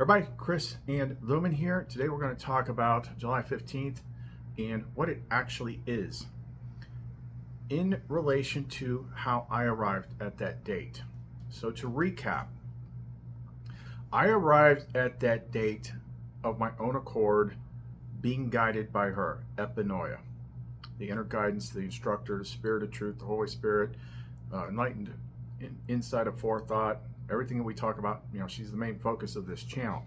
Everybody, Chris and Lumen here. Today we're going to talk about July 15th and what it actually is in relation to how I arrived at that date. So to recap, I arrived at that date of my own accord, being guided by her, Epinoia, the inner guidance, the instructor, the spirit of truth, the Holy Spirit, enlightened insight of forethought, everything that we talk about. She's the main focus of this channel.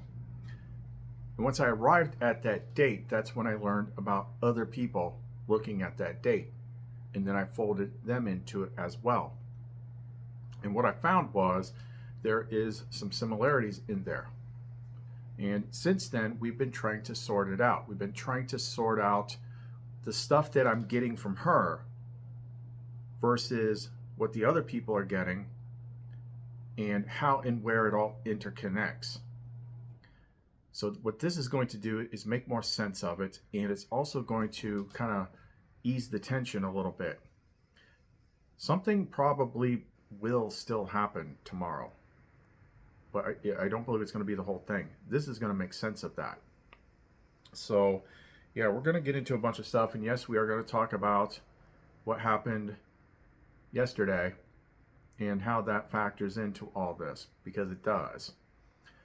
And once I arrived at that date, that's when I learned about other people looking at that date, and then I folded them into it as well. And what I found was there is some similarities in there, and since then we've been trying to sort it out. We've been trying to sort out the stuff that I'm getting from her versus what the other people are getting, and how and where it all interconnects. So what this is going to do is make more sense of it, and it's also going to kind of ease the tension a little bit. Something probably will still happen tomorrow, but I don't believe it's going to be the whole thing. This is going to make sense of that. So yeah, we're going to get into a bunch of stuff, and yes, we are going to talk about what happened yesterday and how that factors into all this, because it does.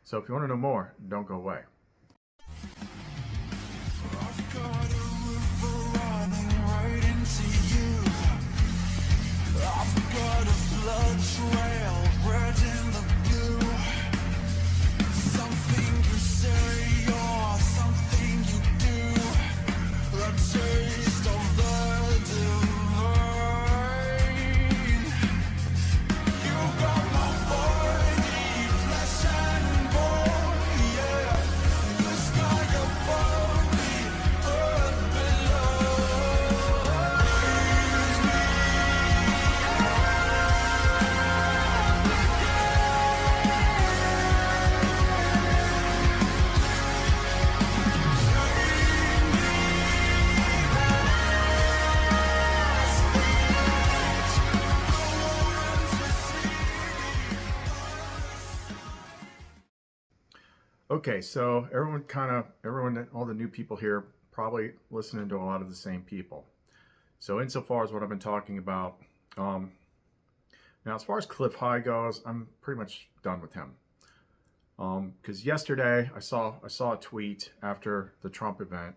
So if you want to know more, don't go away. I've got a river running right into you. I've got a blood trail red in the blue. Something you say or something you do, a taste of the divine. You got my body, flesh and bone, yeah. The sky above me, earth below. Raise me Okay, so all the new people here probably listening to a lot of the same people. So insofar as what I've been talking about, now as far as Cliff High goes, I'm pretty much done with him. Because yesterday I saw a tweet after the Trump event,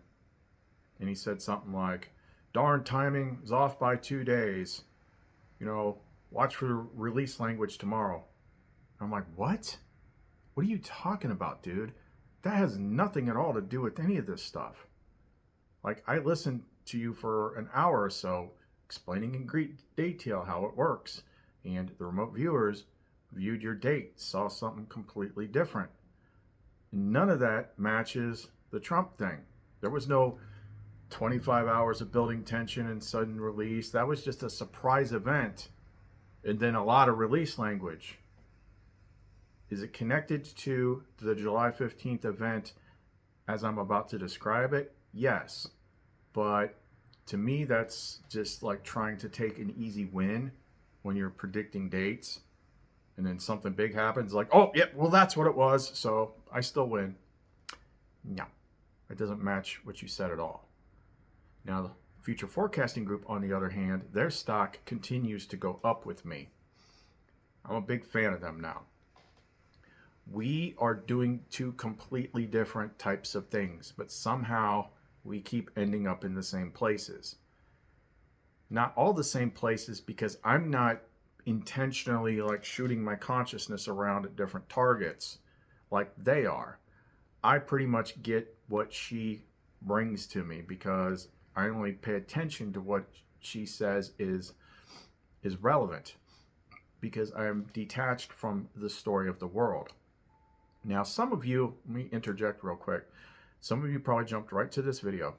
and he said something like, "Darn timing is off by 2 days. Watch for release language tomorrow." I'm like, what? What are you talking about, dude? That has nothing at all to do with any of this stuff. Like, I listened to you for an hour or so explaining in great detail how it works, and the remote viewers viewed your date, saw something completely different. None of that matches the Trump thing. There was no 25 hours of building tension and sudden release. That was just a surprise event, and then a lot of release language. Is it connected to the July 15th event as I'm about to describe it? Yes. But to me, that's just like trying to take an easy win when you're predicting dates, and then something big happens, like, oh, yeah, well, that's what it was, so I still win. No, it doesn't match what you said at all. Now, the Future Forecasting Group, on the other hand, their stock continues to go up with me. I'm a big fan of them now. We are doing two completely different types of things, but somehow we keep ending up in the same places. Not all the same places, because I'm not intentionally like shooting my consciousness around at different targets like they are. I pretty much get what she brings to me because I only pay attention to what she says is relevant, because I'm detached from the story of the world. Now, some of you, let me interject real quick. Some of you probably jumped right to this video,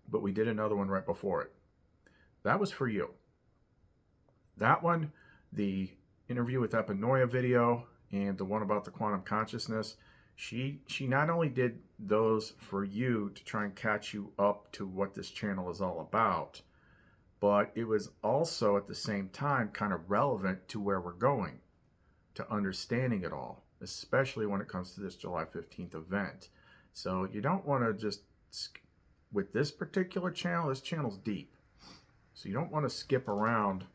but we did another one right before it. That was for you. That one, the interview with Epinoia video, and the one about the quantum consciousness, she not only did those for you to try and catch you up to what this channel is all about, but it was also at the same time kind of relevant to where we're going, to understanding it all. especially when it comes to this July 15th event. So you don't want to just, with this particular channel, this channel's deep. So you don't want to skip around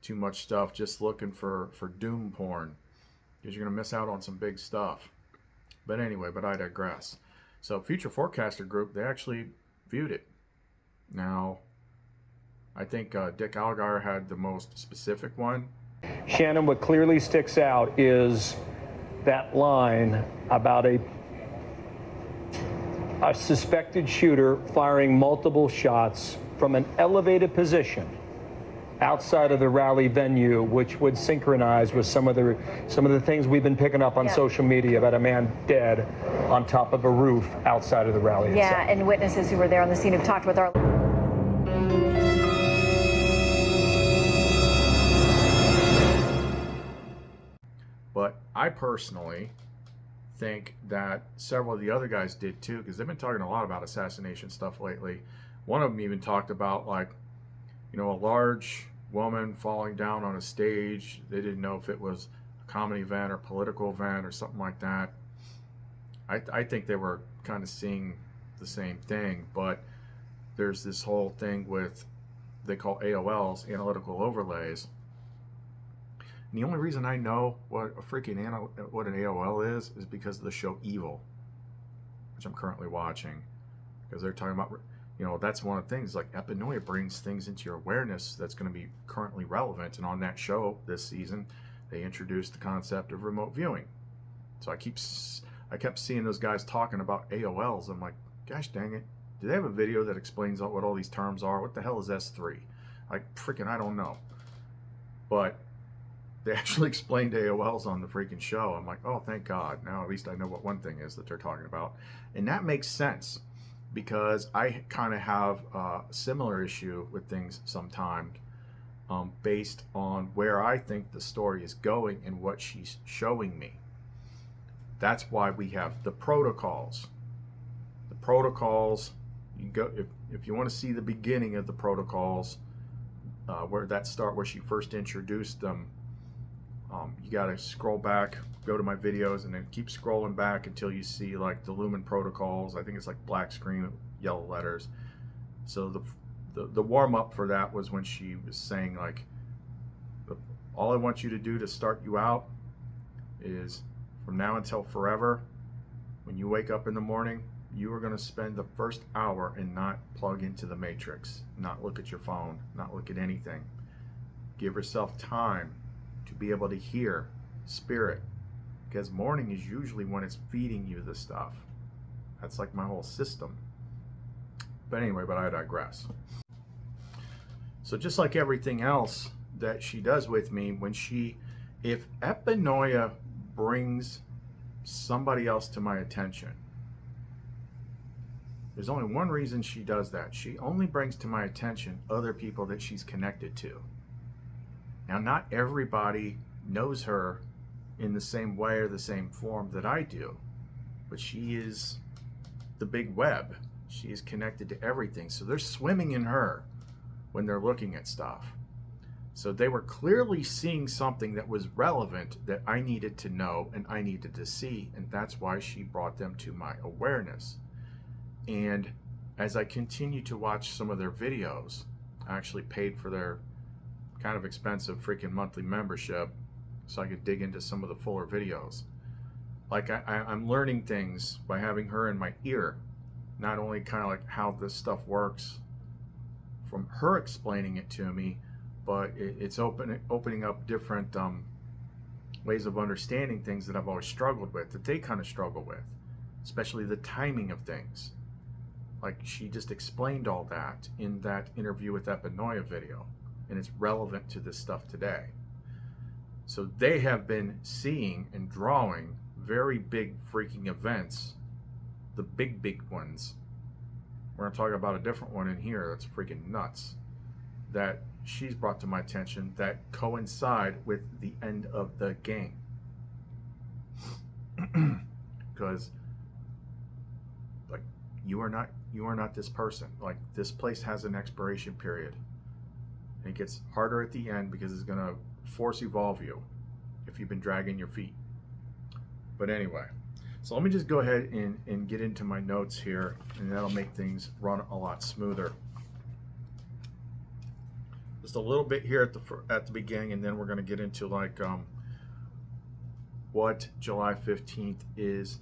too much stuff just looking for doom porn, because you're going to miss out on some big stuff. But anyway, but I digress. So Future Forecaster Group, they actually viewed it. Now, I think Dick Algar had the most specific one. Shannon, what clearly sticks out is that line about a suspected shooter firing multiple shots from an elevated position outside of the rally venue, which would synchronize with some of the things we've been picking up on social media about a man dead on top of a roof outside of the rally itself. Yeah, and witnesses who were there on the scene have talked with our... But I personally think that several of the other guys did too, because they've been talking a lot about assassination stuff lately. One of them even talked about, like, you know, a large woman falling down on a stage. They didn't know if it was a comedy event or political event or something like that. I think they were kind of seeing the same thing, but there's this whole thing with, they call AOLs, analytical overlays. And the only reason I know what an AOL is because of the show Evil, which I'm currently watching, because they're talking about, you know, that's one of the things, like Epinoia brings things into your awareness that's going to be currently relevant. And on that show this season, they introduced the concept of remote viewing. So I kept seeing those guys talking about AOLs. I'm like, gosh dang it, do they have a video that explains what all these terms are? What the hell is S3? Like, freaking, I don't know. But they actually explained AOLs on the freaking show. I'm like, oh, thank God. Now at least I know what one thing is that they're talking about. And that makes sense, because I kind of have a similar issue with things sometimes, based on where I think the story is going and what she's showing me. That's why we have the protocols. The protocols, you go, if you want to see the beginning of the protocols, where she first introduced them, you got to scroll back, go to my videos, and then keep scrolling back until you see like the Lumen protocols. I think it's like black screen, yellow letters. So the warm up for that was when she was saying, like, all I want you to do to start you out is, from now until forever, when you wake up in the morning, you are going to spend the first hour and not plug into the matrix, not look at your phone, not look at anything. Give yourself time to be able to hear spirit, because morning is usually when it's feeding you the stuff. That's like my whole system. But anyway, but I digress. So just like everything else that she does with me, if Epinoia brings somebody else to my attention, there's only one reason she does that. She only brings to my attention other people that she's connected to. Now, not everybody knows her in the same way or the same form that I do, but she is the big web. She is connected to everything. So they're swimming in her when they're looking at stuff. So they were clearly seeing something that was relevant that I needed to know and I needed to see, and that's why she brought them to my awareness. And as I continue to watch some of their videos, I actually paid for their kind of expensive freaking monthly membership so I could dig into some of the fuller videos. Like I'm learning things by having her in my ear, not only kind of like how this stuff works from her explaining it to me, but it's opening up different ways of understanding things that I've always struggled with, that they kind of struggle with, especially the timing of things. Like, she just explained all that in that interview with Epinoia video, and it's relevant to this stuff today. So they have been seeing and drawing very big freaking events, the big ones. We're going to talk about a different one in here that's freaking nuts, that she's brought to my attention, that coincide with the end of the game. Because, like, you are not this person. Like, this place has an expiration period, and it gets harder at the end because it's going to force evolve you if you've been dragging your feet. But anyway, so let me just go ahead and get into my notes here, and that'll make things run a lot smoother. Just a little bit here at the beginning, and then we're going to get into like what July 15th is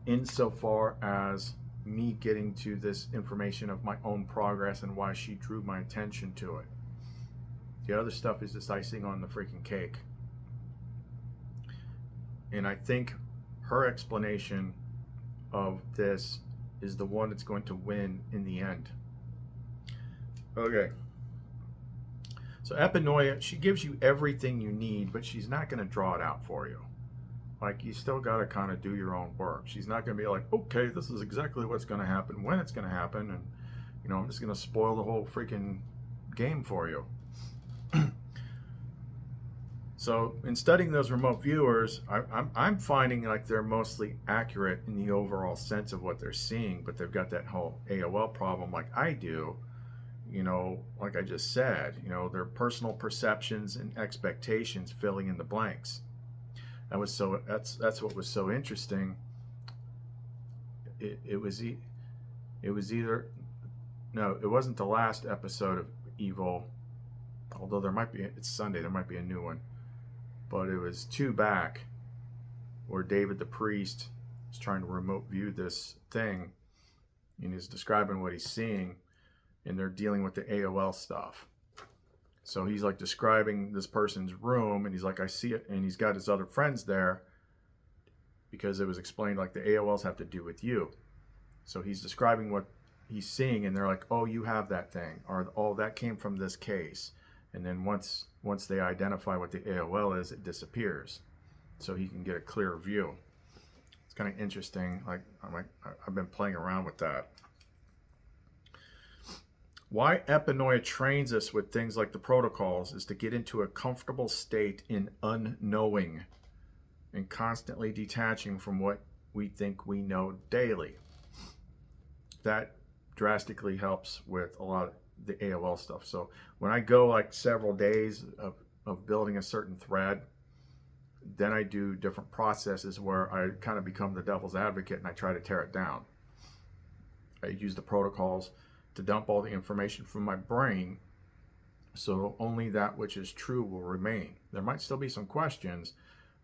insofar as me getting to this information of my own progress and why she drew my attention to it. The other stuff is just icing on the freaking cake. And I think her explanation of this is the one that's going to win in the end. Okay. So Epinoia, she gives you everything you need, but she's not going to draw it out for you. Like, you still got to kind of do your own work. She's not going to be like, okay, this is exactly what's going to happen, when it's going to happen, and, you know, I'm just going to spoil the whole freaking game for you. So in studying those remote viewers, I'm finding like they're mostly accurate in the overall sense of what they're seeing, but they've got that whole AOL problem like I do. You know, like I just said, you know, their personal perceptions and expectations filling in the blanks. That's what was so interesting. It wasn't the last episode of Evil, although there might be, it's Sunday, there might be a new one, but it was 2 back where David the priest is trying to remote view this thing and he's describing what he's seeing, and they're dealing with the AOL stuff. So he's like describing this person's room, and he's like, I see it, and he's got his other friends there because it was explained like the AOLs have to do with you. So he's describing what he's seeing, and they're like, oh, you have that thing, or oh, that came from this case. And then once they identify what the AOL is, it disappears, so he can get a clearer view. It's kind of interesting. I've been playing around with that. Why Epinoia trains us with things like the protocols is to get into a comfortable state in unknowing and constantly detaching from what we think we know daily. That drastically helps with a lot of the AOL stuff. So when I go like several days of building a certain thread, then I do different processes where I kind of become the devil's advocate and I try to tear it down. I use the protocols to dump all the information from my brain, so only that which is true will remain. There might still be some questions,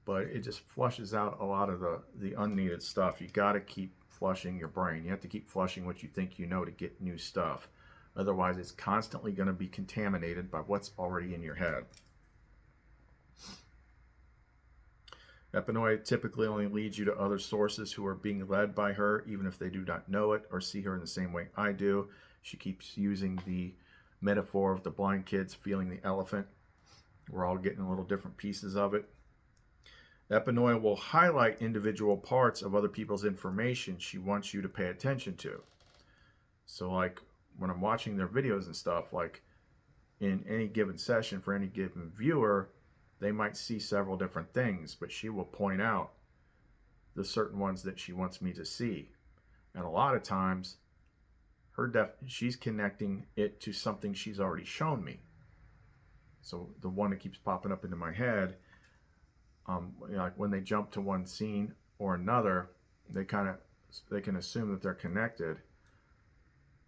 but it just flushes out a lot of the unneeded stuff. You got to keep flushing your brain. You have to keep flushing what you think you know to get new stuff. Otherwise, it's constantly going to be contaminated by what's already in your head. Epinoia typically only leads you to other sources who are being led by her, even if they do not know it or see her in the same way I do. She keeps using the metaphor of the blind kids feeling the elephant. We're all getting a little different pieces of it. Epinoia will highlight individual parts of other people's information she wants you to pay attention to. So like when I'm watching their videos and stuff, like in any given session for any given viewer, they might see several different things, but she will point out the certain ones that she wants me to see. And a lot of times, she's connecting it to something she's already shown me. So the one that keeps popping up into my head, like when they jump to one scene or another, they can assume that they're connected,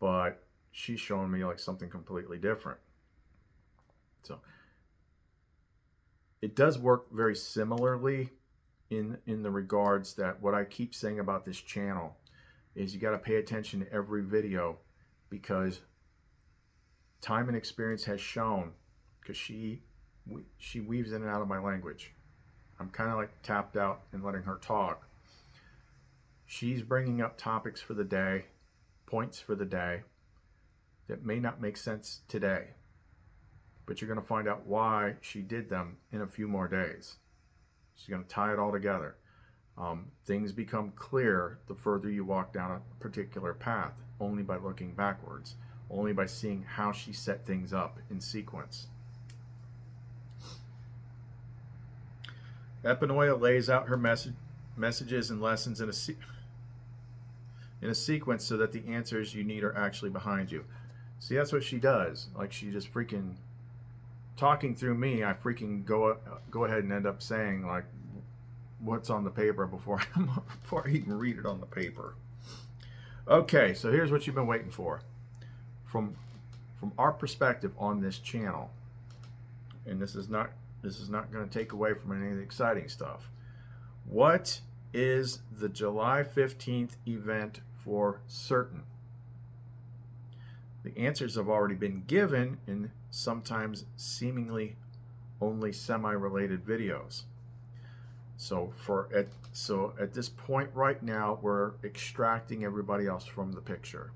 but she's showing me like something completely different. So it does work very similarly in the regards that what I keep saying about this channel is you got to pay attention to every video, because time and experience has shown, because she weaves in and out of my language. I'm kind of like tapped out and letting her talk. She's bringing up topics for the day, points for the day that may not make sense today, but you're going to find out why she did them in a few more days. She's going to tie it all together. Things become clear the further you walk down a particular path, only by looking backwards, only by seeing how she set things up in sequence. Epinoia lays out her messages and lessons in a sequence so that the answers you need are actually behind you. See, that's what she does. Like, she just freaking talking through me. I freaking go ahead and end up saying like what's on the paper before I even read it on the paper. Okay, so here's what you've been waiting for. From our perspective on this channel, and this is not going to take away from any of the exciting stuff. What is the July 15th event for certain? The answers have already been given in sometimes seemingly only semi-related videos. So at this point right now, we're extracting everybody else from the picture,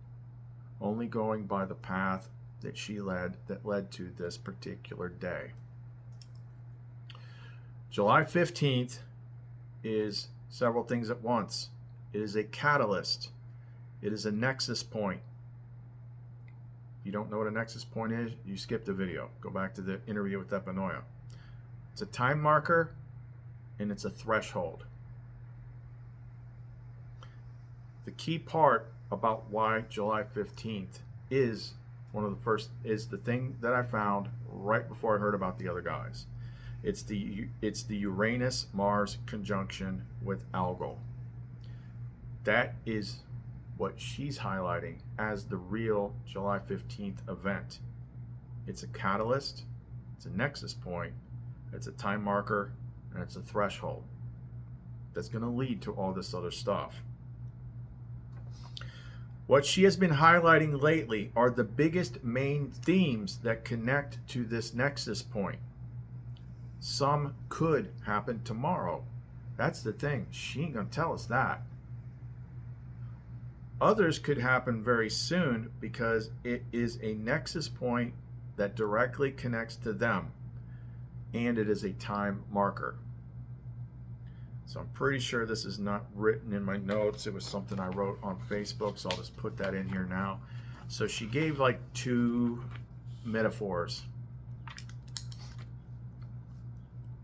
only going by the path that she led that led to this particular day. July 15th is several things at once. It is a catalyst. It is a nexus point. If you don't know what a nexus point is, you skip the video. Go back to the interview with Epinoia. It's a time marker and it's a threshold. The key part about why July 15th is the thing that I found right before I heard about the other guys. It's the Uranus-Mars conjunction with Algol. That is what she's highlighting as the real July 15th event. It's a catalyst, it's a nexus point, it's a time marker, and it's a threshold that's going to lead to all this other stuff. What she has been highlighting lately are the biggest main themes that connect to this nexus point. Some could happen tomorrow. That's the thing. She ain't going to tell us that. Others could happen very soon because it is a nexus point that directly connects to them, and it is a time marker. So I'm pretty sure this is not written in my notes. It was something I wrote on Facebook, so I'll just put that in here now. So she gave like 2 metaphors.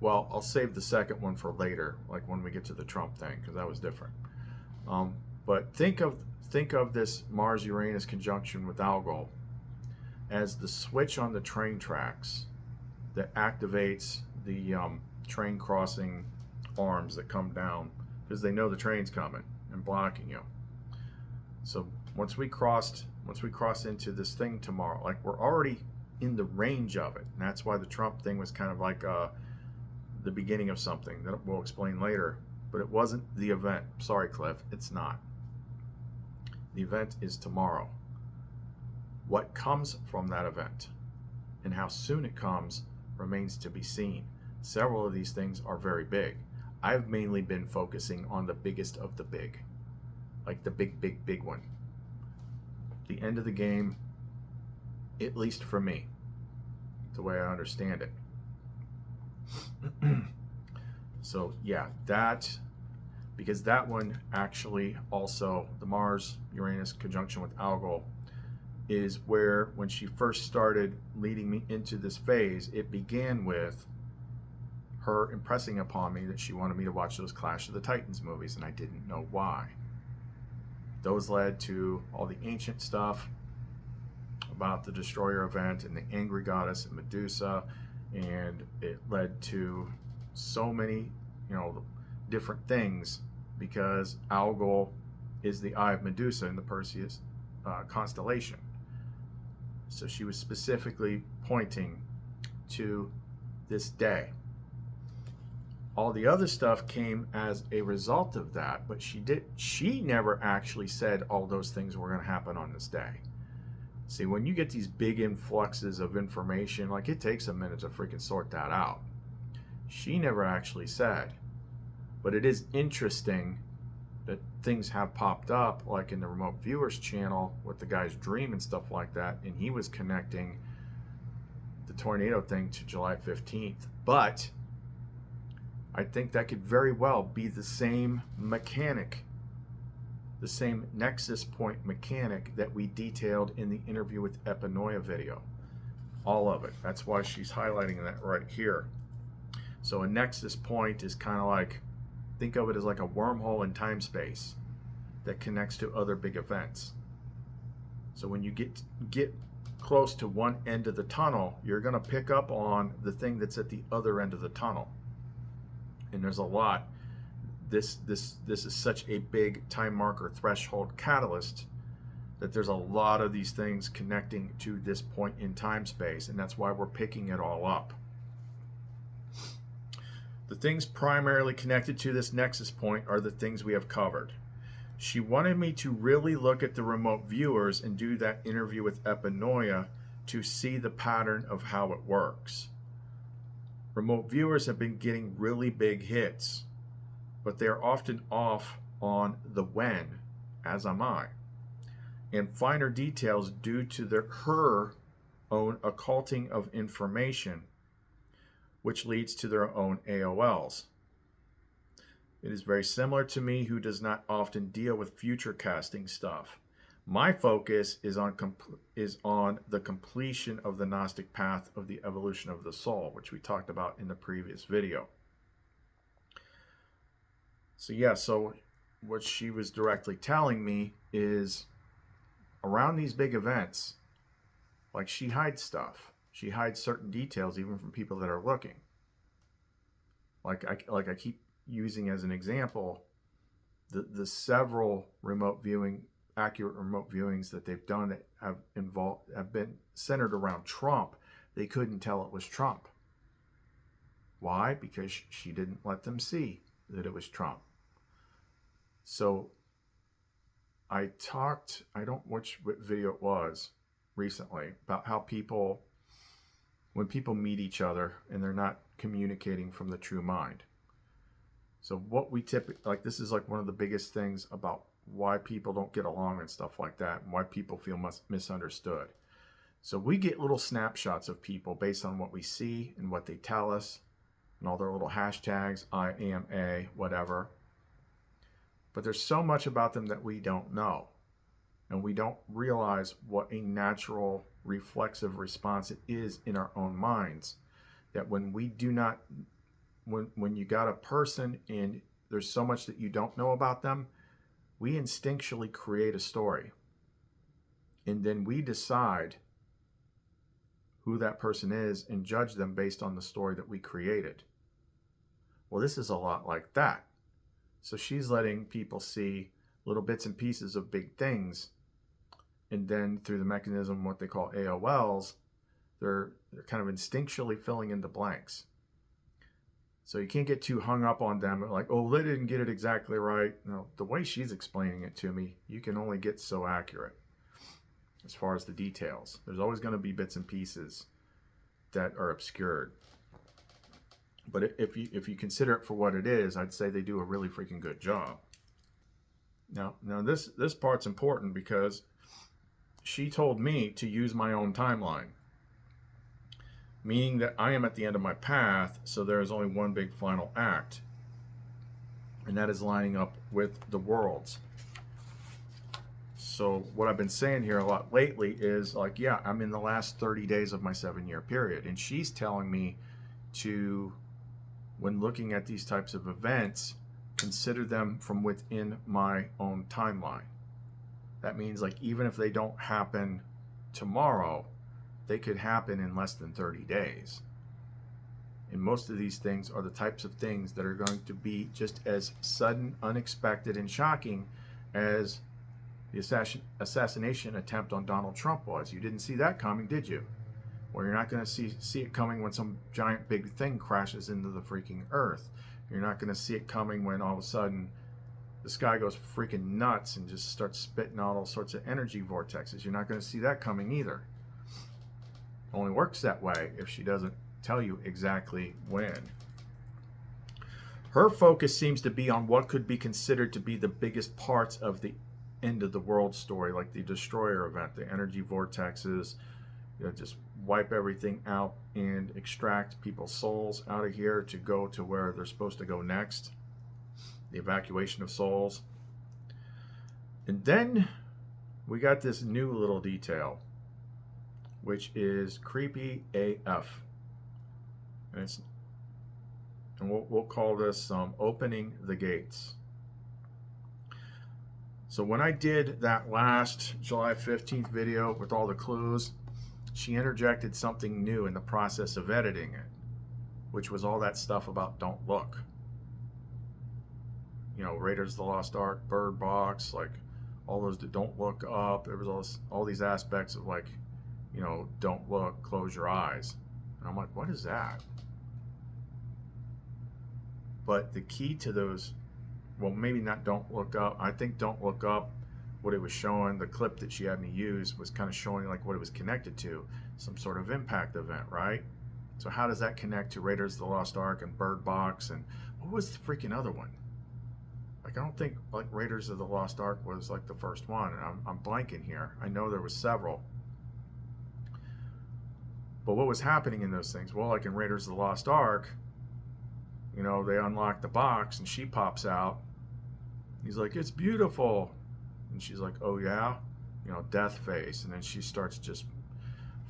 Well, I'll save the second one for later, like when we get to the Trump thing, because that was different. But think of this Mars-Uranus conjunction with Algol as the switch on the train tracks that activates the train crossing arms that come down because they know the train's coming and blocking you. So once we cross into this thing tomorrow, like we're already in the range of it, and that's why the Trump thing was kind of like the beginning of something that we'll explain later, but it wasn't the event. Sorry, Cliff, it's not. The event is tomorrow. What comes from that event and how soon it comes remains to be seen. Several of these things are very big. I've mainly been focusing on the biggest of the big, like the big one. The end of the game, at least for me, the way I understand it. So yeah, because that one actually also, the Mars-Uranus conjunction with Algol, is where when she first started leading me into this phase, it began with her impressing upon me that she wanted me to watch those Clash of the Titans movies, and I didn't know why. Those led to all the ancient stuff about the Destroyer event and the Angry Goddess and Medusa, and it led to so many, different things because Algol is the eye of Medusa in the Perseus constellation. So she was specifically pointing to this day. All the other stuff came as a result of that, but she never actually said all those things were going to happen on this day. See, when you get these big influxes of information, like it takes a minute to freaking sort that out. She never actually said, but it is interesting that things have popped up, like in the remote viewers channel with the guy's dream and stuff like that, and he was connecting the tornado thing to July 15th. But I think that could very well be the same mechanic, the same nexus point mechanic that we detailed in the interview with Epinoia video. All of it. That's why she's highlighting that right here. So a nexus point is kind of like, think of it as like a wormhole in time space that connects to other big events. So when you get close to one end of the tunnel, you're going to pick up on the thing that's at the other end of the tunnel. And there's a lot this is such a big time marker threshold catalyst that there's a lot of these things connecting to this point in time space, and that's why we're picking it all up. The things primarily connected to this nexus point are the things we have covered. She wanted me to really look at the remote viewers and do that interview with Epinoia to see the pattern of how it works. Remote viewers have been getting really big hits, but they're often off on the when, as am I, and finer details due to her own occulting of information, which leads to their own AOLs. It is very similar to me, who does not often deal with future casting stuff. My focus is on the completion of the Gnostic path of the evolution of the soul, which we talked about in the previous video. So yeah, so what she was directly telling me is around these big events, like, she hides stuff. She hides certain details even from people that are looking. Like I keep using as an example, the several accurate remote viewings that they've done that have been centered around Trump. They couldn't tell it was Trump. Why? Because she didn't let them see that it was Trump. So I don't know which video it was recently, about how when people meet each other and they're not communicating from the true mind. So what we typically, this is one of the biggest things about why people don't get along and stuff like that, and why people feel misunderstood. So we get little snapshots of people based on what we see and what they tell us, and all their little hashtags, I am a whatever. But there's so much about them that we don't know, and we don't realize what a natural reflexive response it is in our own minds. That when we do not, when you got a person and there's so much that you don't know about them, we instinctually create a story, and then we decide who that person is and judge them based on the story that we created. Well, this is a lot like that. So she's letting people see little bits and pieces of big things, and then through the mechanism, what they call AOLs, they're kind of instinctually filling in the blanks. So you can't get too hung up on them, like, oh, they didn't get it exactly right. No, the way she's explaining it to me, you can only get so accurate as far as the details. There's always going to be bits and pieces that are obscured. But if you consider it for what it is, I'd say they do a really freaking good job. Now this part's important, because she told me to use my own timeline, meaning that I am at the end of my path, so there is only one big final act, and that is lining up with the worlds. So what I've been saying here a lot lately is, yeah, I'm in the last 30 days of my 7-year period, and she's telling me to, when looking at these types of events, consider them from within my own timeline. That means, even if they don't happen tomorrow, they could happen in less than 30 days. And most of these things are the types of things that are going to be just as sudden, unexpected, and shocking as the assassination attempt on Donald Trump was. You didn't see that coming, did you? Well, you're not going to see it coming when some giant big thing crashes into the freaking earth. You're not going to see it coming when all of a sudden the sky goes freaking nuts and just starts spitting out all sorts of energy vortexes. You're not going to see that coming either. It only works that way if she doesn't tell you exactly when. Her focus seems to be on what could be considered to be the biggest parts of the end of the world story, like the destroyer event, the energy vortexes, just wipe everything out and extract people's souls out of here to go to where they're supposed to go next, the evacuation of souls. And then we got this new little detail, which is creepy AF, and we'll call this opening the gates. So when I did that last July 15th video with all the clues, she interjected something new in the process of editing it, which was all that stuff about don't look. Raiders of the Lost Ark, Bird Box, like all those that don't look up. There was all these aspects of like, don't look, close your eyes. And I'm like, what is that? But the key to those, well, maybe not don't look up. I think don't look up, what it was showing, the clip that she had me use was kind of showing like what it was connected to, some sort of impact event, right? So how does that connect to Raiders of the Lost Ark and Bird Box, and what was the freaking other one? Like, I don't think like Raiders of the Lost Ark was like the first one, and I'm blanking here. I know there was several. But what was happening in those things? Well, like in Raiders of the Lost Ark, they unlock the box and she pops out. He's like, it's beautiful. And she's like, oh yeah? Death face. And then she starts just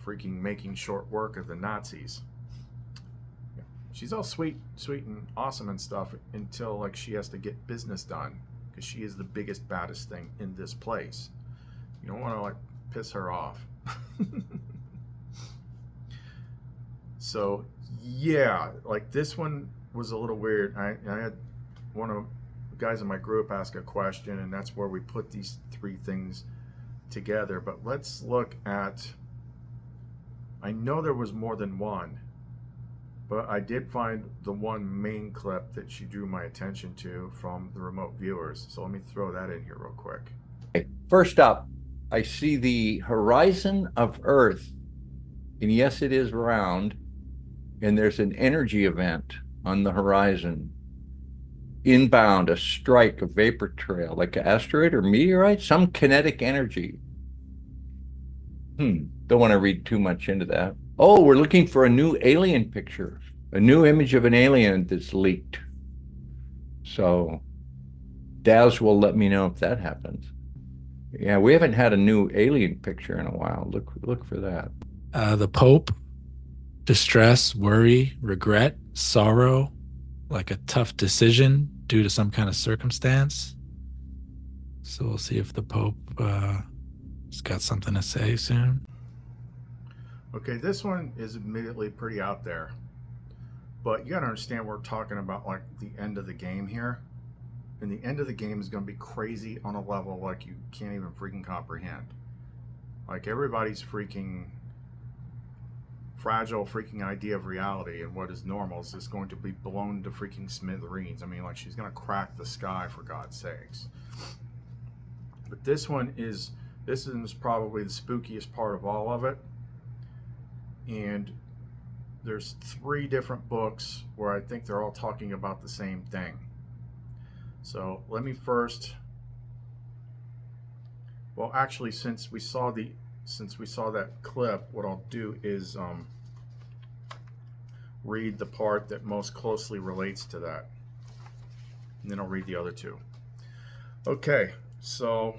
freaking making short work of the Nazis. She's all sweet and awesome and stuff until like she has to get business done, because she is the biggest, baddest thing in this place. You don't want to like piss her off. So yeah, like this one was a little weird. I had one of the guys in my group ask a question, and that's where we put these three things together. But let's look at, I know there was more than one, but I did find the one main clip that she drew my attention to from the remote viewers. So let me throw that in here real quick. First up, I see the horizon of Earth, and yes, it is round, and there's an energy event on the horizon. Inbound, a strike, a vapor trail, like an asteroid or meteorite, some kinetic energy. Don't want to read too much into that. Oh, we're looking for a new alien picture, a new image of an alien that's leaked. So Daz will let me know if that happens. Yeah, we haven't had a new alien picture in a while. Look for that. The Pope, distress, worry, regret, sorrow, like a tough decision due to some kind of circumstance. So we'll see if the Pope has got something to say soon. Okay, this one is admittedly pretty out there, but you gotta understand we're talking about like the end of the game here, and the end of the game is gonna be crazy on a level like you can't even freaking comprehend. Like everybody's freaking fragile freaking idea of reality and what is normal is just going to be blown to freaking smithereens. I mean, like she's gonna crack the sky, for God's sakes. But this is probably the spookiest part of all of it. And there's 3 different books where I think they're all talking about the same thing. So let me first, well, actually, since we saw that clip, what I'll do is read the part that most closely relates to that, and then I'll read the other 2. Okay, so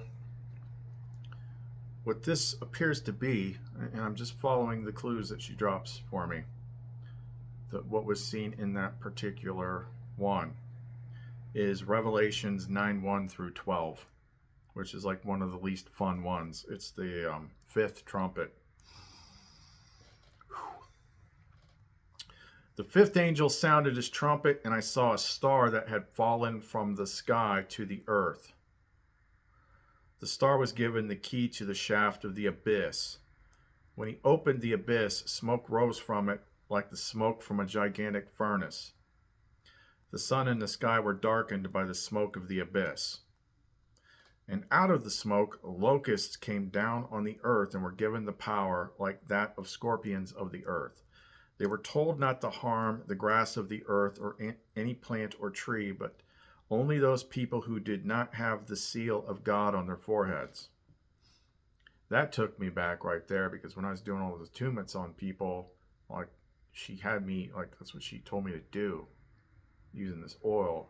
what this appears to be, and I'm just following the clues that she drops for me, that what was seen in that particular one is Revelations 9:1 through 12, which is like one of the least fun ones. It's the 5th trumpet. The 5th angel sounded his trumpet, and I saw a star that had fallen from the sky to the earth. The star was given the key to the shaft of the abyss. When he opened the abyss, smoke rose from it like the smoke from a gigantic furnace. The sun and the sky were darkened by the smoke of the abyss. And out of the smoke, locusts came down on the earth and were given the power like that of scorpions of the earth. They were told not to harm the grass of the earth or any plant or tree, but only those people who did not have the seal of God on their foreheads. That took me back right there, because when I was doing all those attunements on people, like she had me, like that's what she told me to do, using this oil.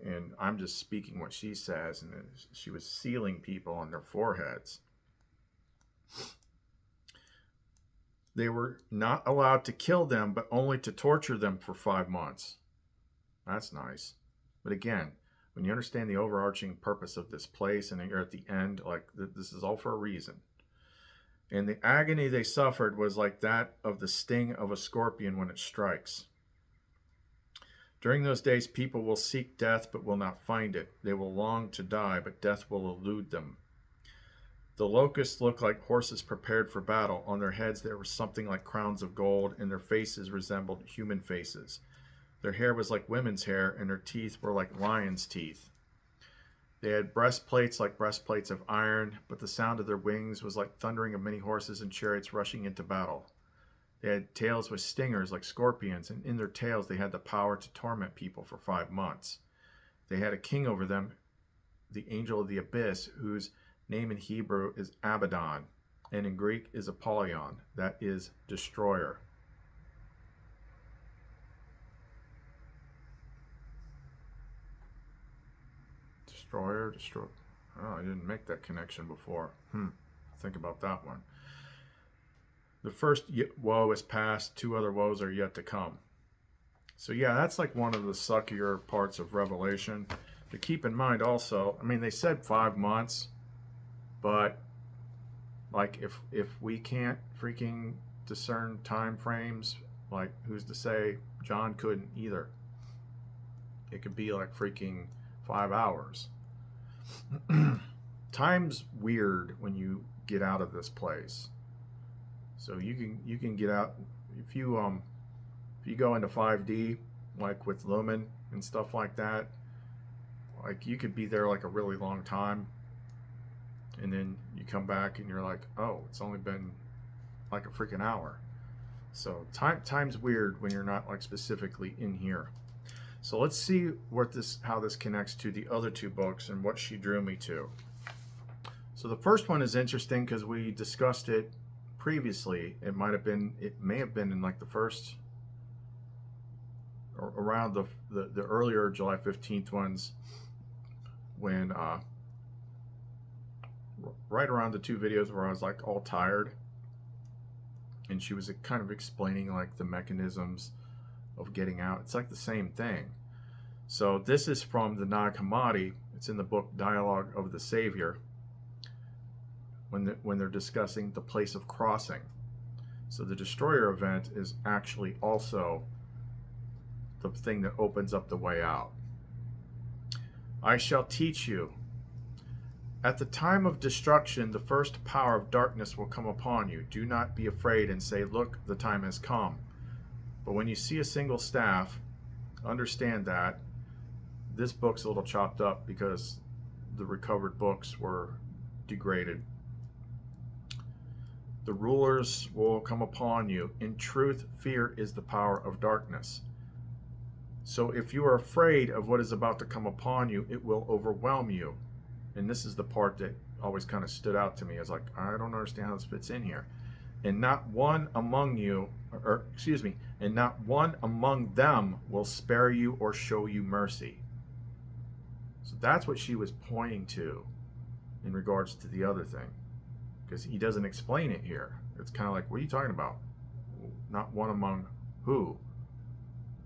And I'm just speaking what she says, and she was sealing people on their foreheads. They were not allowed to kill them, but only to torture them for 5 months. That's nice. But again, when you understand the overarching purpose of this place, and you're at the end, like this is all for a reason. And the agony they suffered was like that of the sting of a scorpion when it strikes. During those days, people will seek death but will not find it. They will long to die, but death will elude them. The locusts looked like horses prepared for battle. On their heads there was something like crowns of gold, and their faces resembled human faces. Their hair was like women's hair, and their teeth were like lions' teeth. They had breastplates like breastplates of iron, but the sound of their wings was like thundering of many horses and chariots rushing into battle. They had tails with stingers like scorpions, and in their tails they had the power to torment people for 5 months. They had a king over them, the angel of the abyss, whose name in Hebrew is Abaddon, and in Greek is Apollyon, that is, destroyer. Destroyer. Oh, I didn't make that connection before. Think about that one. The first woe is past, 2 other woes are yet to come. So yeah, that's like one of the suckier parts of Revelation. To keep in mind also, I mean, they said 5 months, but like if we can't freaking discern time frames, like who's to say John couldn't either? It could be like freaking 5 hours. Time's weird when you get out of this place. So you can get out if you go into 5D, like with Lumen and stuff like that. Like you could be there like a really long time, and then you come back and you're like, oh, it's only been like a freaking hour. So time's weird when you're not like specifically in here. So let's see how this connects to the other 2 books and what she drew me to. So the first one is interesting because we discussed it previously. It may have been in like the first, or around the earlier July 15th ones, when right around the 2 videos where I was like all tired, and she was kind of explaining like the mechanisms of getting out. It's like the same thing. So this is from the Nag Hammadi. It's in the book Dialogue of the Savior, when they're discussing the place of crossing. So the destroyer event is actually also the thing that opens up the way out. I shall teach you. At the time of destruction, the first power of darkness will come upon you. Do not be afraid and say, look, the time has come. But when you see a single staff, understand that this book's a little chopped up because the recovered books were degraded. The rulers will come upon you. In truth, fear is the power of darkness. So if you are afraid of what is about to come upon you, it will overwhelm you. And this is the part that always kind of stood out to me. I was like, I don't understand how this fits in here. And not one among you, and not one among them will spare you or show you mercy. So that's what she was pointing to in regards to the other thing, because he doesn't explain it here. It's kind of like, what are you talking about? Not one among who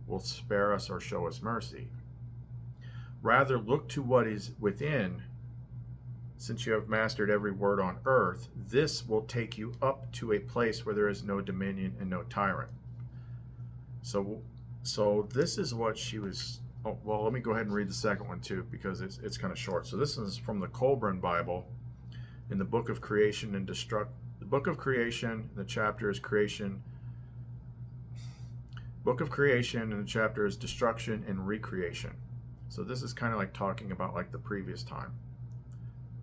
will spare us or show us mercy. Rather, look to what is within. Since you have mastered every word on earth, this will take you up to a place where there is no dominion and no tyrant. So this is what she was. Oh, well, let me go ahead and read the second one too, because it's kind of short. So this is from the Colburn Bible, in the Book of Creation and Destruct. The Book of Creation, the chapter is Creation. Book of Creation, and the chapter is Destruction and Recreation. So this is kind of like talking about like the previous time.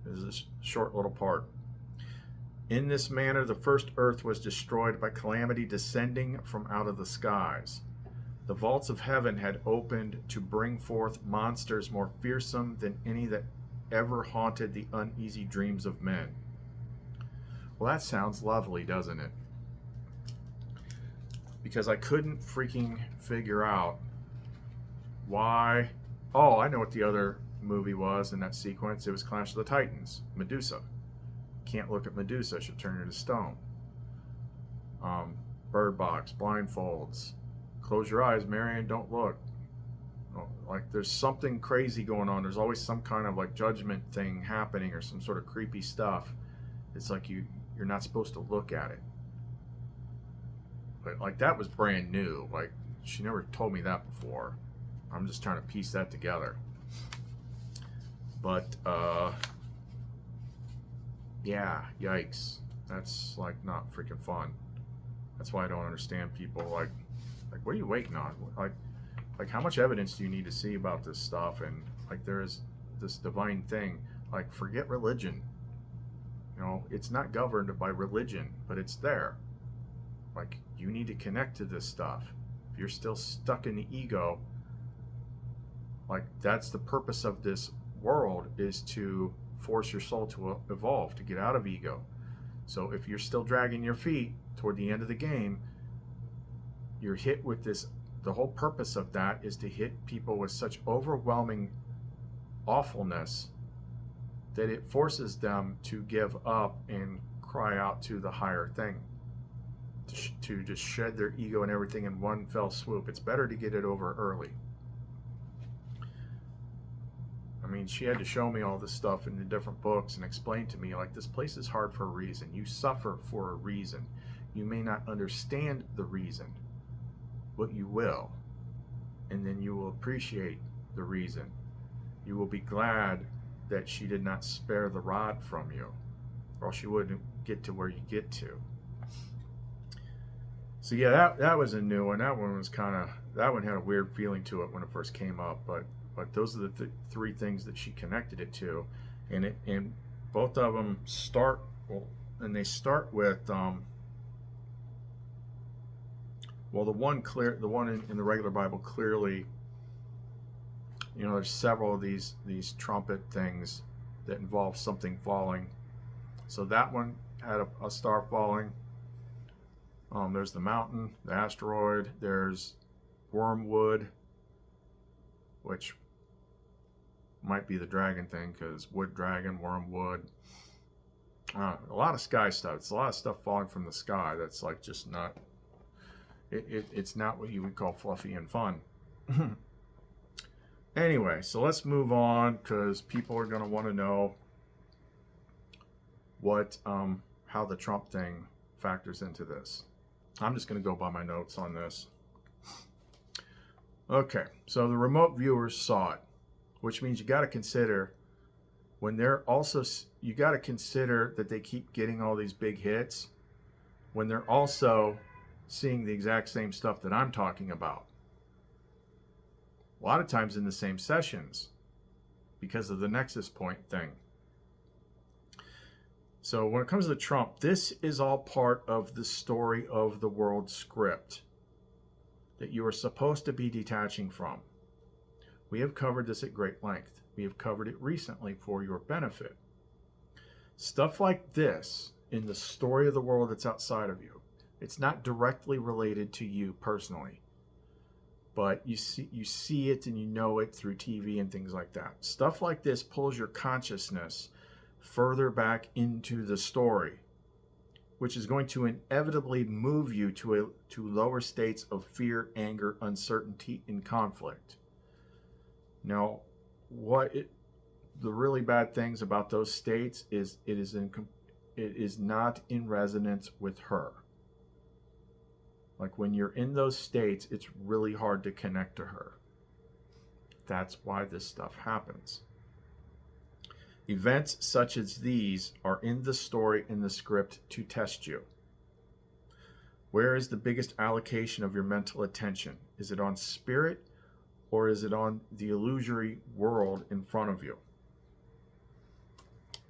This is a short little part. In this manner, the first earth was destroyed by calamity descending from out of the skies. The vaults of heaven had opened to bring forth monsters more fearsome than any that ever haunted the uneasy dreams of men. Well, that sounds lovely, doesn't it? Because I couldn't freaking figure out why. Oh, I know what the other movie was in that sequence. It was Clash of the Titans. Medusa. Can't look at Medusa, she'll turn you to stone. Bird Box, blindfolds. Close your eyes, Marion, don't look. Oh, like there's something crazy going on. There's always some kind of like judgment thing happening or some sort of creepy stuff. It's like you're not supposed to look at it. But like that was brand new. Like she never told me that before. I'm just trying to piece that together. But yeah, yikes. That's like not freaking fun. That's why I don't understand people like what are you waiting on? Like how much evidence do you need to see about this stuff? And like there is this divine thing. Like forget religion. You know, it's not governed by religion, but it's there. Like you need to connect to this stuff. If you're still stuck in the ego, like that's the purpose of this world, is to force your soul to evolve, to get out of ego. So if you're still dragging your feet toward the end of the game, you're hit with this. The whole purpose of that is to hit people with such overwhelming awfulness that it forces them to give up and cry out to the higher thing, to just shed their ego and everything in one fell swoop. It's better to get it over early. I mean, she had to show me all this stuff in the different books and explain to me, like, this place is hard for a reason. You suffer for a reason. You may not understand the reason, but you will. And then you will appreciate the reason. You will be glad that she did not spare the rod from you, or else you wouldn't get to where you get to. So yeah, that was a new one. That one was that one had a weird feeling to it when it first came up, but those are the three things that she connected it to, and both of them start with well, the one in the regular Bible clearly, you know, there's several of these trumpet things that involve something falling. So that one had a star falling. There's the mountain, the asteroid. There's wormwood, which might be the dragon thing, because wood dragon, wormwood. A lot of sky stuff. It's a lot of stuff falling from the sky that's like just not. It's not what you would call fluffy and fun. Anyway, so let's move on, because people are going to want to know what how the Trump thing factors into this. I'm just going to go by my notes on this. Okay, so the remote viewers saw it, which means you got to consider when they're also, you got to consider that they keep getting all these big hits when they're also seeing the exact same stuff that I'm talking about. A lot of times in the same sessions because of the nexus point thing. So when it comes to Trump, this is all part of the story of the world script that you are supposed to be detaching from. We have covered this at great length. We have covered it recently for your benefit. Stuff like this in the story of the world that's outside of you, it's not directly related to you personally, but you see it and you know it through TV and things like that. Stuff like this pulls your consciousness further back into the story, which is going to inevitably move you to lower states of fear, anger, uncertainty, and conflict. Now, the really bad things about those states is it is not in resonance with her. Like when you're in those states, it's really hard to connect to her. That's why this stuff happens. Events such as these are in the story, in the script, to test you. Where is the biggest allocation of your mental attention? Is it on spirit, or is it on the illusory world in front of you?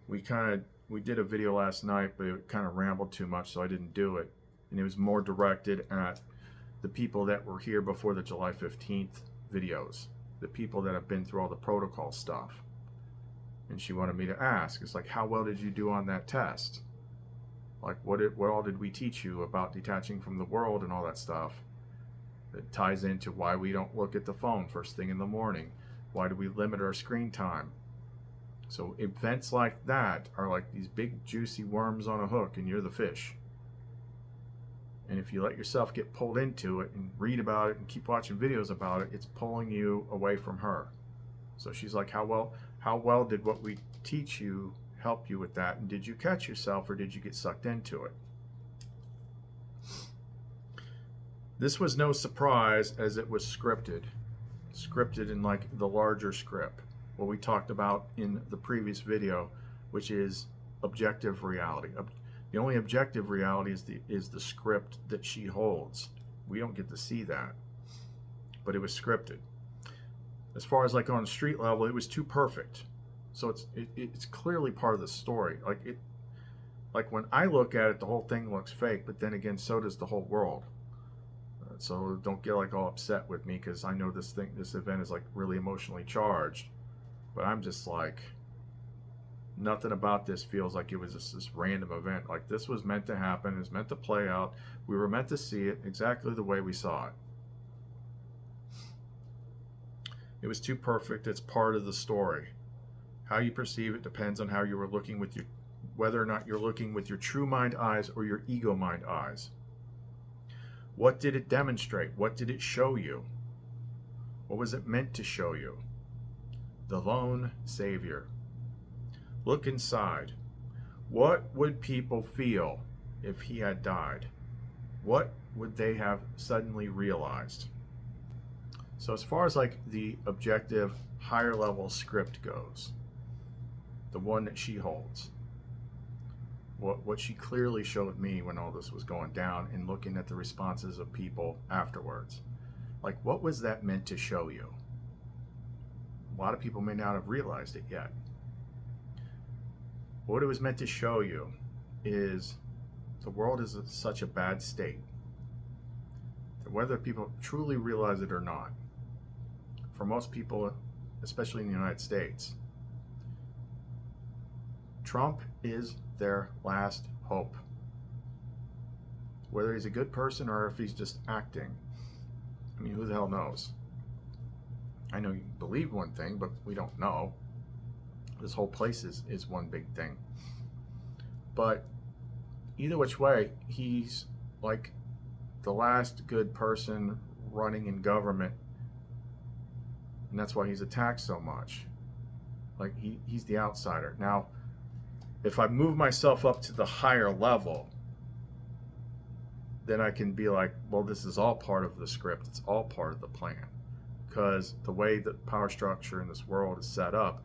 We did a video last night, but it kind of rambled too much, so I didn't do it. And it was more directed at the people that were here before the July 15th videos, the people that have been through all the protocol stuff. And she wanted me to ask, it's like, how well did you do on that test? Like, what all did we teach you about detaching from the world and all that stuff? It ties into why we don't look at the phone first thing in the morning. Why do we limit our screen time? So events like that are like these big juicy worms on a hook, and you're the fish. And if you let yourself get pulled into it and read about it and keep watching videos about it, it's pulling you away from her. So she's like, how well did what we teach you help you with that? And did you catch yourself, or did you get sucked into it? This was no surprise, as it was scripted. scripted in like the larger script, what we talked about in the previous video, which is objective reality. The only objective reality is the script that she holds. We don't get to see that, but it was scripted. As far as like on street level, it was too perfect. So it's clearly part of the story. Like when I look at it, the whole thing looks fake, but then again, so does the whole world. So don't get like all upset with me, because I know this event is like really emotionally charged, but I'm just like, nothing about this feels like it was just this random event. Like this was meant to happen. It was meant to play out. We were meant to see it exactly the way we saw it. It was too perfect. It's part of the story. How you perceive it depends on how you were looking with your, whether or not you're looking with your true mind eyes or your ego mind eyes. What did it demonstrate? What did it show you? What was it meant to show you? The lone savior. Look inside. What would people feel if he had died? What would they have suddenly realized? So as far as like the objective higher level script goes, the one that she holds, what she clearly showed me when all this was going down and looking at the responses of people afterwards, like what was that meant to show you? A lot of people may not have realized it yet. What it was meant to show you is the world is in such a bad state that whether people truly realize it or not, for most people, especially in the United States, Trump is their last hope. Whether he's a good person or if he's just acting, I mean, who the hell knows? I know you believe one thing, but we don't know. This whole place is one big thing. But either which way, he's like the last good person running in government, and that's why he's attacked so much. Like he's the outsider. Now, if I move myself up to the higher level, then I can be like, well, this is all part of the script. It's all part of the plan. Because the way the power structure in this world is set up,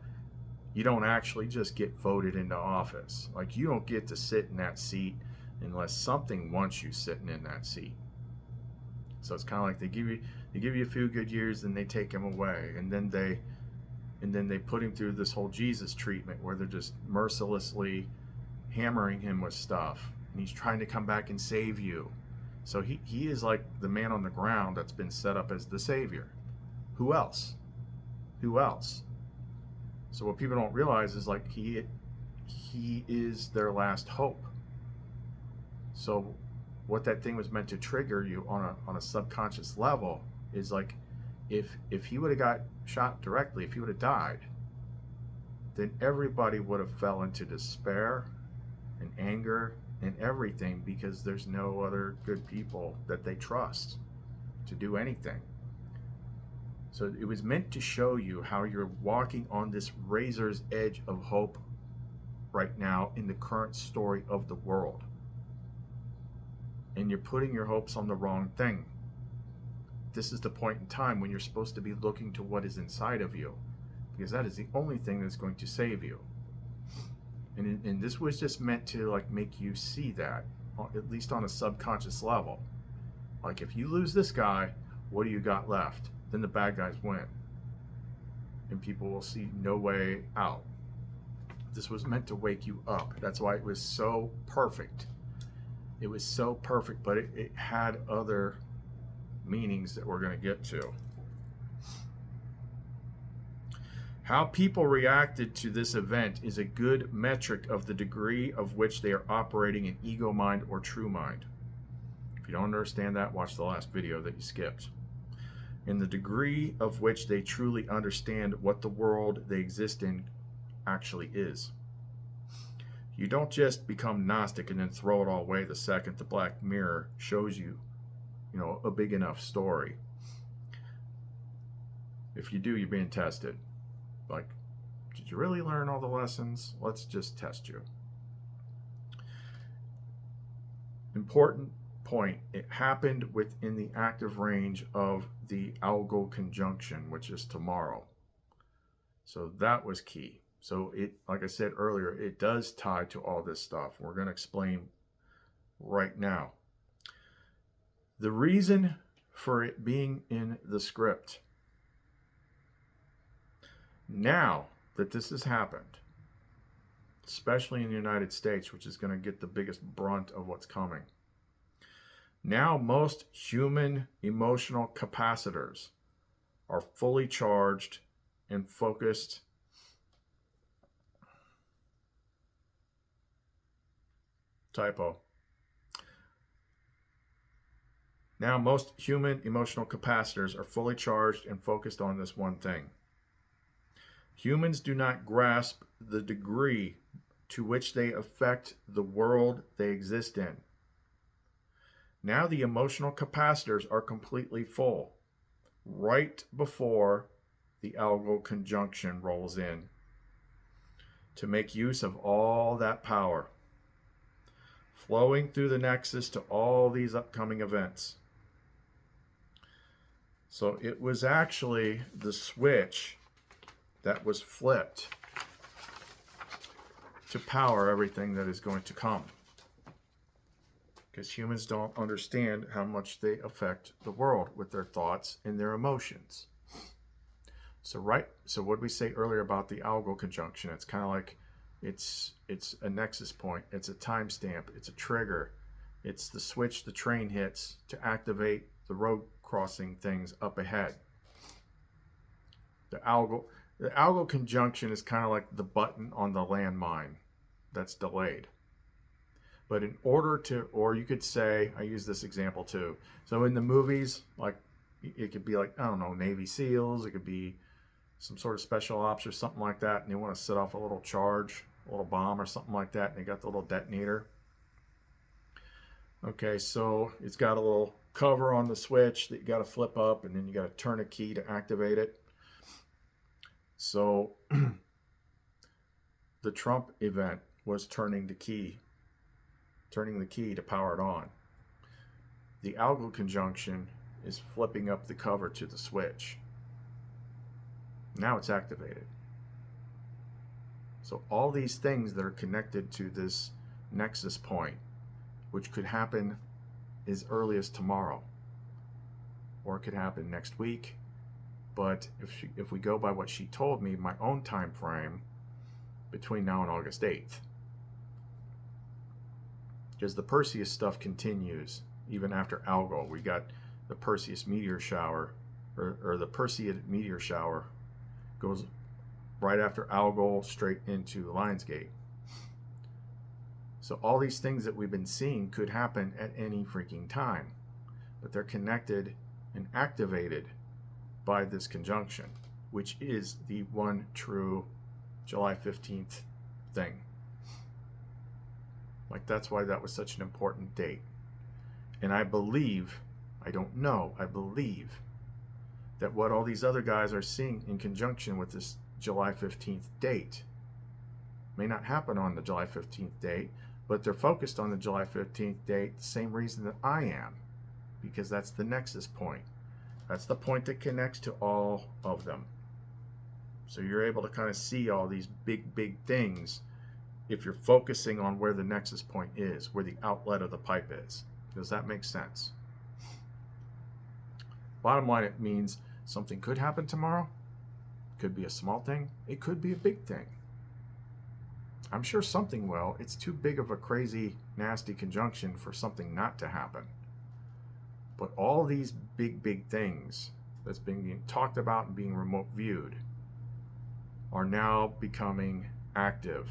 you don't actually just get voted into office. Like you don't get to sit in that seat unless something wants you sitting in that seat. So it's kind of like they give you a few good years, then they take him away, and then they put him through this whole Jesus treatment where they're just mercilessly hammering him with stuff, and he's trying to come back and save you. So he is like the man on the ground that's been set up as the savior. Who else? Who else? So what people don't realize is like he is their last hope. So what that thing was meant to trigger you on a subconscious level is like, if he would have got shot directly, if he would have died, then everybody would have fell into despair and anger and everything, because there's no other good people that they trust to do anything. So it was meant to show you how you're walking on this razor's edge of hope right now in the current story of the world. And you're putting your hopes on the wrong thing. This is the point in time when you're supposed to be looking to what is inside of you, because that is the only thing that's going to save you. And this was just meant to like make you see that, at least on a subconscious level. Like if you lose this guy, what do you got left? Then the bad guys win. And people will see no way out. This was meant to wake you up. That's why it was so perfect. It was so perfect, but it had other meanings that we're going to get to. How people reacted to this event is a good metric of the degree of which they are operating in ego mind or true mind. If you don't understand that, watch the last video that you skipped. In the degree of which they truly understand what the world they exist in actually is. You don't just become gnostic and then throw it all away the second the black mirror shows you, a big enough story. If you do, you're being tested. Like, did you really learn all the lessons? Let's just test you. Important point, it happened within the active range of the algal conjunction, which is tomorrow. So that was key. So it, like I said earlier, it does tie to all this stuff. We're going to explain right now. The reason for it being in the script, now that this has happened, especially in the United States, which is going to get the biggest brunt of what's coming. Now most human emotional capacitors are fully charged and focused typo. Now most human emotional capacitors are fully charged and focused on this one thing. Humans do not grasp the degree to which they affect the world they exist in. Now the emotional capacitors are completely full, right before the algal conjunction rolls in, to make use of all that power, flowing through the nexus to all these upcoming events. So it was actually the switch that was flipped to power everything that is going to come. Because humans don't understand how much they affect the world with their thoughts and their emotions. So what did we say earlier about the algal conjunction? It's kind of like it's a nexus point, it's a timestamp, it's a trigger, it's the switch the train hits to activate the road crossing things up ahead. The algal conjunction is kind of like the button on the landmine that's delayed. But in order to, or you could say, I use this example too. So in the movies, like it could be like, I don't know, Navy SEALs, it could be some sort of special ops or something like that, and they want to set off a little charge, a little bomb or something like that, and they got the little detonator. Okay, so it's got a little cover on the switch that you got to flip up, and then you got to turn a key to activate it. So the Trump event was turning the key to power it on. The algal conjunction is flipping up the cover to the switch. Now it's activated. So all these things that are connected to this nexus point, which could happen as early as tomorrow, or it could happen next week. But if we go by what she told me, my own time frame, between now and August 8th. Because the Perseus stuff continues even after algal. We got the Perseus meteor shower, or the Perseid meteor shower goes right after algal straight into Lionsgate. So all these things that we've been seeing could happen at any freaking time, but they're connected and activated by this conjunction, which is the one true July 15th thing. Like, that's why that was such an important date. And I believe, I don't know, I believe that what all these other guys are seeing in conjunction with this July 15th date may not happen on the July 15th date, but they're focused on the July 15th date the same reason that I am, because that's the nexus point. That's the point that connects to all of them. So you're able to kind of see all these big things if you're focusing on where the nexus point is, where the outlet of the pipe is. Does that make sense? Bottom line, it means something could happen tomorrow. It could be a small thing. It could be a big thing. I'm sure something will. It's too big of a crazy, nasty conjunction for something not to happen. But all these big things that's being talked about and being remote viewed are now becoming active.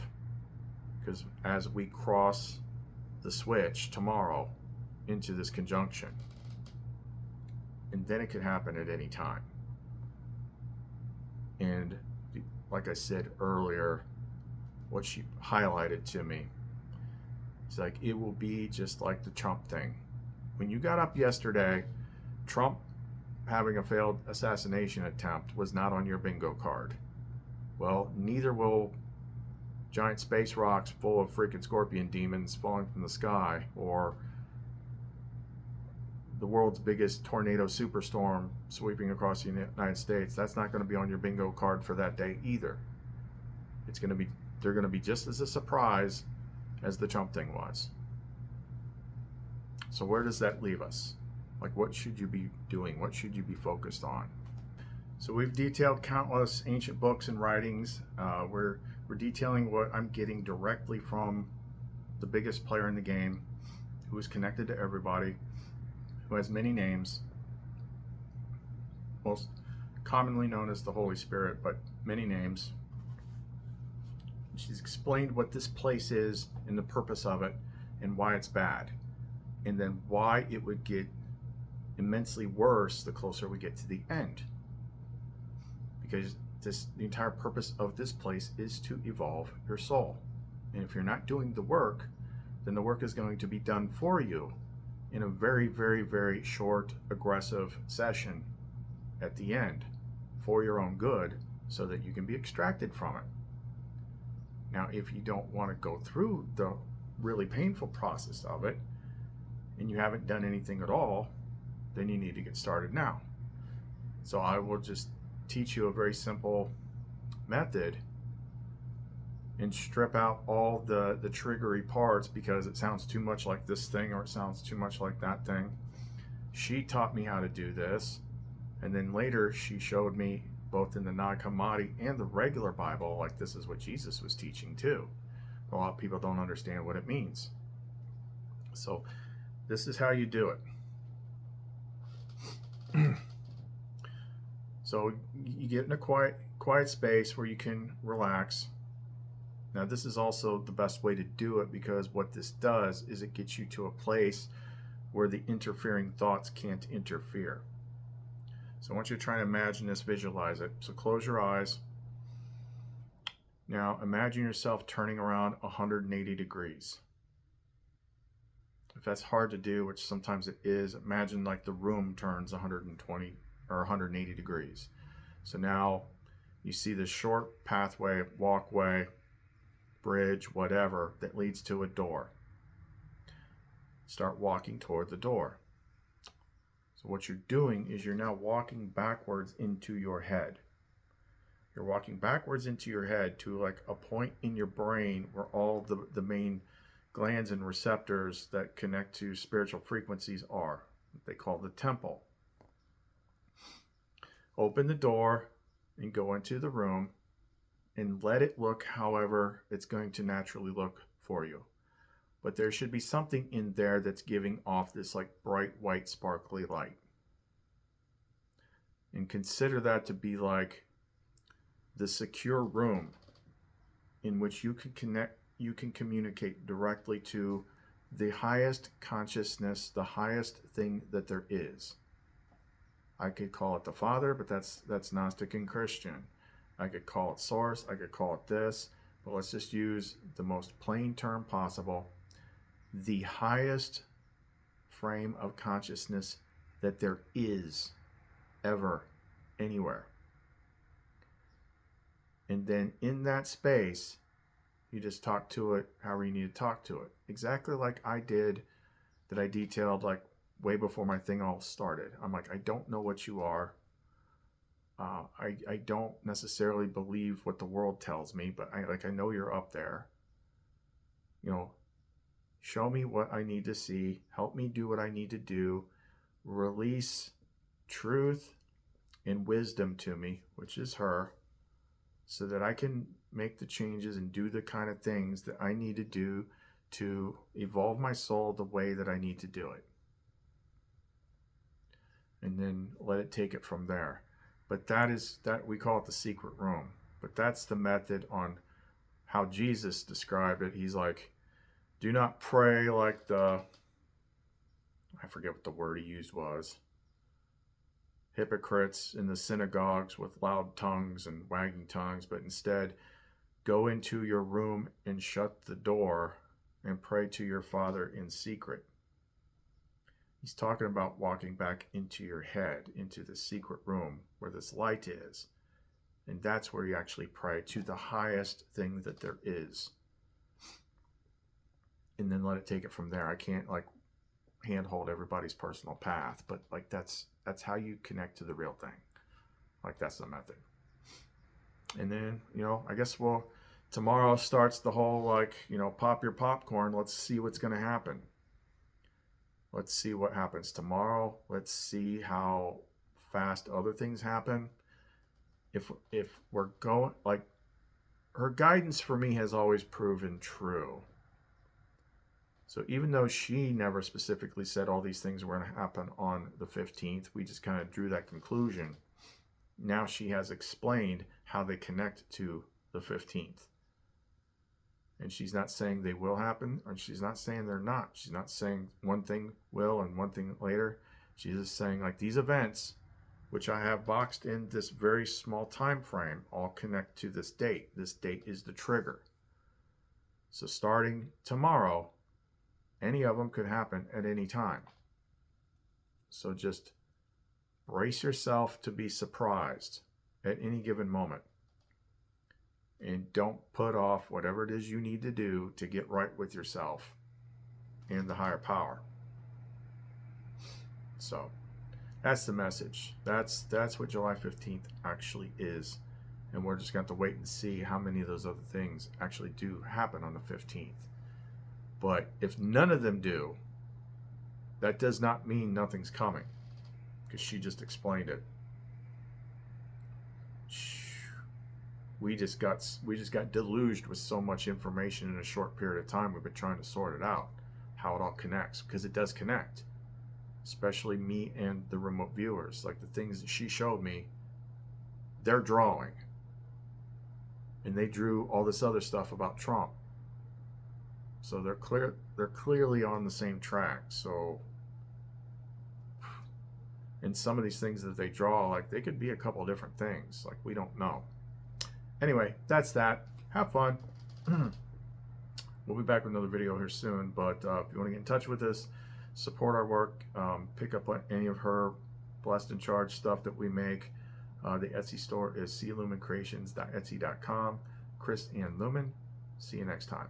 Because as we cross the switch tomorrow into this conjunction, and then it could happen at any time. And like I said earlier, what she highlighted to me, it's like it will be just like the Trump thing. When you got up yesterday, Trump having a failed assassination attempt was not on your bingo card. Well, neither will giant space rocks full of freaking scorpion demons falling from the sky, or the world's biggest tornado superstorm sweeping across the United States, that's not going to be on your bingo card for that day either. They're going to be just as a surprise as the Trump thing was. So where does that leave us? Like, what should you be doing? What should you be focused on? So we've detailed countless ancient books and writings. We're detailing what I'm getting directly from the biggest player in the game, who is connected to everybody, who has many names, most commonly known as the Holy Spirit, but many names. She's explained what this place is and the purpose of it and why it's bad, and then why it would get immensely worse the closer we get to the end. Because the entire purpose of this place is to evolve your soul. And if you're not doing the work, then the work is going to be done for you in a very, very, very short, aggressive session at the end for your own good, so that you can be extracted from it. Now, if you don't want to go through the really painful process of it, and you haven't done anything at all, then you need to get started now. So I will just teach you a very simple method and strip out all the triggery parts, because it sounds too much like this thing or it sounds too much like that thing. She taught me how to do this, and then later she showed me, both in the Nag Hammadi and the regular Bible, like this is what Jesus was teaching too. A lot of people don't understand what it means. So this is how you do it. So you get in a quiet space where you can relax. Now this is also the best way to do it, because what this does is it gets you to a place where the interfering thoughts can't interfere. So I want you to try and imagine this, visualize it. So close your eyes. Now imagine yourself turning around 180 degrees. If that's hard to do, which sometimes it is, imagine like the room turns 120 or 180 degrees. So now you see this short pathway, walkway, bridge, whatever, that leads to a door. Start walking toward the door. So what you're doing is you're now walking backwards into your head. You're walking backwards into your head to like a point in your brain where all the main glands and receptors that connect to spiritual frequencies are. They call the temple. Open the door and go into the room and let it look however it's going to naturally look for you. But there should be something in there that's giving off this like bright white sparkly light. And consider that to be like the secure room in which you can communicate directly to the highest consciousness, the highest thing that there is. I could call it the Father, but that's Gnostic and Christian. I could call it Source, I could call it this, but let's just use the most plain term possible. The highest frame of consciousness that there is ever, anywhere. And then in that space, you just talk to it however you need to talk to it. Exactly like I did, that I detailed like way before my thing all started. I'm like, I don't know what you are. I don't necessarily believe what the world tells me, but I know you're up there. You know, show me what I need to see. Help me do what I need to do. Release truth and wisdom to me, which is her, so that I can make the changes and do the kind of things that I need to do to evolve my soul the way that I need to do it. And then let it take it from there. But that we call it the secret room. But that's the method on how Jesus described it. He's like, do not pray like I forget what the word he used was, hypocrites in the synagogues with loud tongues and wagging tongues, but instead go into your room and shut the door and pray to your Father in secret. He's talking about walking back into your head, into the secret room where this light is. And that's where you actually pray to the highest thing that there is. And then let it take it from there. I can't handhold everybody's personal path, but like that's how you connect to the real thing. Like that's the method. And then, you know, I guess tomorrow starts the whole, like, you know, pop your popcorn. Let's see what's going to happen. Let's see what happens tomorrow. Let's see how fast other things happen. If we're going, like, her guidance for me has always proven true. So even though she never specifically said all these things were going to happen on the 15th, we just kind of drew that conclusion. Now she has explained how they connect to the 15th. And she's not saying they will happen, or she's not saying they're not. She's not saying one thing will and one thing later. She's just saying, like, these events, which I have boxed in this very small time frame, all connect to this date. This date is the trigger. So starting tomorrow, any of them could happen at any time. So just brace yourself to be surprised at any given moment. And don't put off whatever it is you need to do to get right with yourself and the higher power. So that's the message. That's what July 15th actually is. And we're just going to have to wait and see how many of those other things actually do happen on the 15th. But if none of them do, that does not mean nothing's coming, because she just explained it. We just got deluged with so much information in a short period of time. We've been trying to sort it out, how it all connects, because it does connect. Especially me and the remote viewers. Like the things that she showed me, they're drawing. And they drew all this other stuff about Trump. So they're clearly on the same track. So, and some of these things that they draw, like they could be a couple different things. Like we don't know. Anyway, that's that. Have fun. We'll be back with another video here soon. But if you want to get in touch with us, support our work, pick up any of her Blessed and Charged stuff that we make. The Etsy store is clumencreations.etsy.com. Chris and Lumen. See you next time.